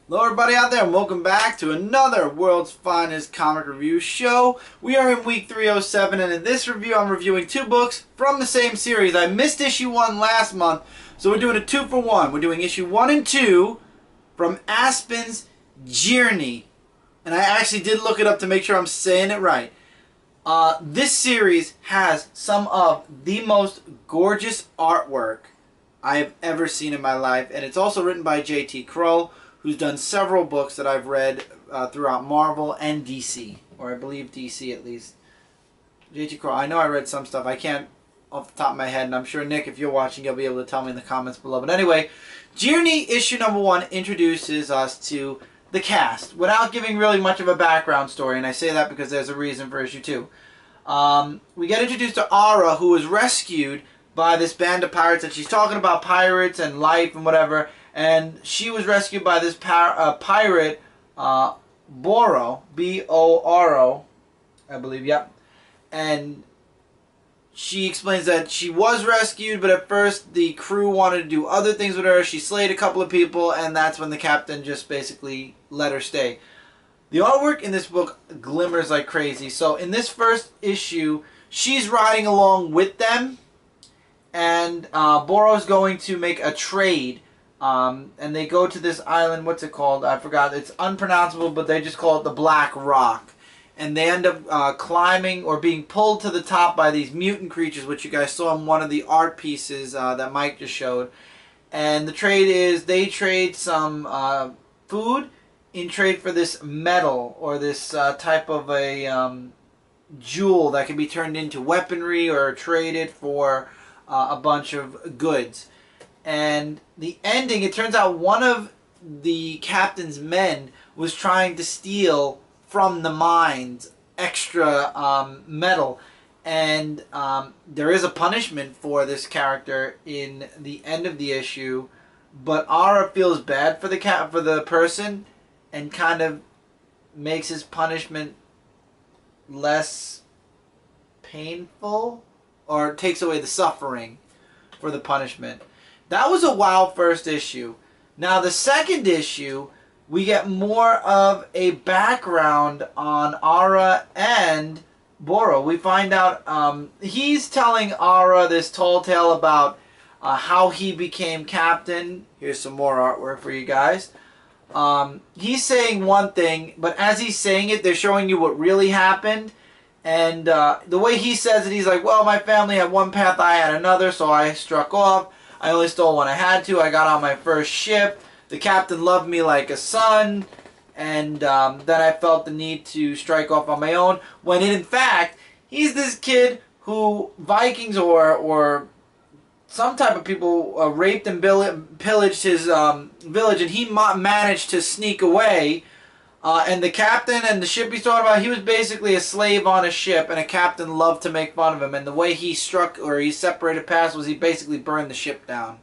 Hello everybody out there and welcome back to another World's Finest Comic Review show. We are in week 307 and in this review I'm reviewing two books from the same series. I missed issue 1 last month, so we're doing a 2-for-1. We're doing issue 1 and 2 from Aspen's Jirni. And I actually did look it up to make sure I'm saying it right. This series has some of the most gorgeous artwork I have ever seen in my life, and it's also written by J.T. Crow, who's done several books that I've read throughout Marvel and DC, or I believe DC at least. J.T. Crow, I know I read some stuff. I can't off the top of my head, and I'm sure, Nick, if you're watching, you'll be able to tell me in the comments below. But anyway, Jirni issue number 1 introduces us to the cast without giving really much of a background story, and I say that because there's a reason for issue 2. We get introduced to Ara, who was rescued by this band of pirates, and she's talking about pirates and life and whatever. And she was rescued by this pirate, Boro, B-O-R-O, I believe, yep. And she explains that she was rescued, but at first the crew wanted to do other things with her. She slayed a couple of people, and that's when the captain just basically let her stay. The artwork in this book glimmers like crazy. So in this first issue, she's riding along with them, and Boro's going to make a trade. And they go to this island, what's it called? I forgot. It's unpronounceable, but they just call it the Black Rock. And they end up climbing or being pulled to the top by these mutant creatures, which you guys saw in one of the art pieces that Mike just showed. And the trade is they trade some food in trade for this metal, or this type of a jewel that can be turned into weaponry or traded for a bunch of goods. And the ending, it turns out one of the captain's men was trying to steal from the mines extra metal. And there is a punishment for this character in the end of the issue. But Ara feels bad for the person and kind of makes his punishment less painful, or takes away the suffering for the punishment. That was a wow first issue. Now the second issue, we get more of a background on Ara and Boro. We find out he's telling Ara this tall tale about how he became captain. Here's some more artwork for you guys. He's saying one thing, but as he's saying it, they're showing you what really happened. And the way he says it, he's like, well, my family had one path, I had another, so I struck off. I only stole when I had to. I got on my first ship. The captain loved me like a son. And then I felt the need to strike off on my own. When in fact, he's this kid who Vikings or some type of people raped and pillaged his village. And he managed to sneak away. And the captain and the ship he's talking about, he was basically a slave on a ship, and a captain loved to make fun of him. And the way he struck, or he separated paths, was he basically burned the ship down.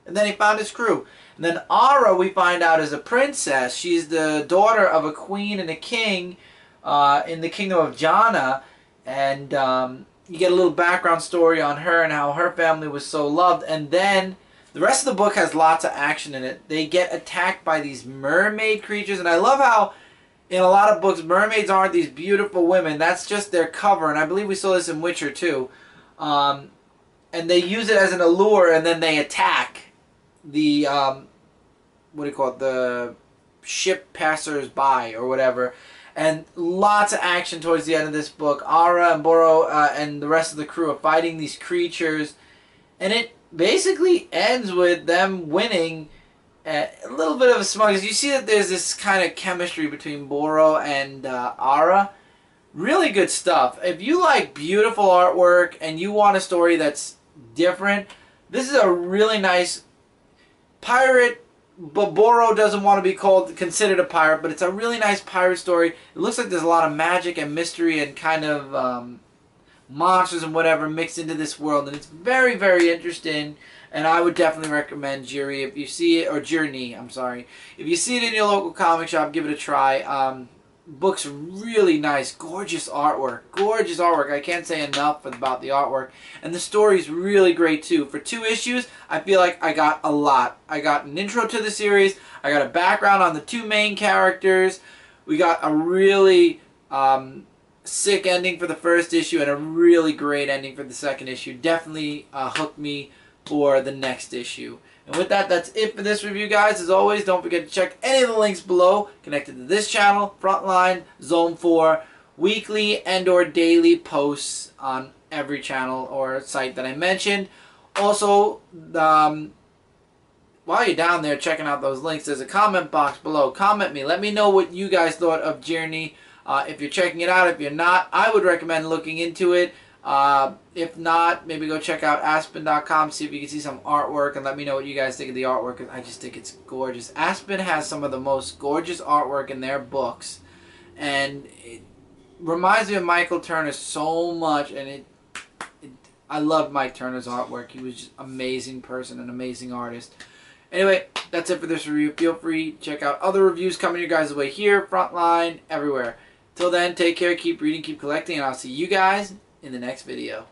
And then he found his crew. And then Ara, we find out, is a princess. She's the daughter of a queen and a king in the kingdom of Jana. And you get a little background story on her and how her family was so loved. And then the rest of the book has lots of action in it. They get attacked by these mermaid creatures. And I love how in a lot of books, mermaids aren't these beautiful women. That's just their cover. And I believe we saw this in Witcher too. And they use it as an allure, and then they attack the, what do you call it, the ship passers-by or whatever. And lots of action towards the end of this book. Ara and Boro and the rest of the crew are fighting these creatures. And it basically ends with them winning. A little bit of a smugness. You see that there's this kind of chemistry between Boro and Ara. Really good stuff. If you like beautiful artwork and you want a story that's different, this is a really nice pirate. But Boro doesn't want to be considered a pirate, but it's a really nice pirate story. It looks like there's a lot of magic and mystery and kind of monsters and whatever mixed into this world, and it's very, very interesting. And I would definitely recommend If you see it, or Jirni, I'm sorry. If you see it in your local comic shop, give it a try. book's really nice, gorgeous artwork. Gorgeous artwork. I can't say enough about the artwork. And the story's really great too. For 2 issues, I feel like I got a lot. I got an intro to the series. I got a background on the 2 main characters. We got a really sick ending for the first issue and a really great ending for the second issue. Definitely hooked me for the next issue. And with that, that's it for this review, guys. As always, don't forget to check any of the links below connected to this channel, Frontline, Zone 4, weekly and or daily posts on every channel or site that I mentioned. Also, while you're down there checking out those links, there's a comment box below. Comment me. Let me know what you guys thought of Jirni. If you're checking it out, if you're not, I would recommend looking into it. If not, maybe go check out Aspen.com, see if you can see some artwork, and let me know what you guys think of the artwork. I just think it's gorgeous. Aspen has some of the most gorgeous artwork in their books, and it reminds me of Michael Turner so much, and I love Mike Turner's artwork. He was just an amazing person, an amazing artist. Anyway, that's it for this review. Feel free to check out other reviews coming your guys' way here, Frontline, everywhere. Till then, take care, keep reading, keep collecting, and I'll see you guys in the next video.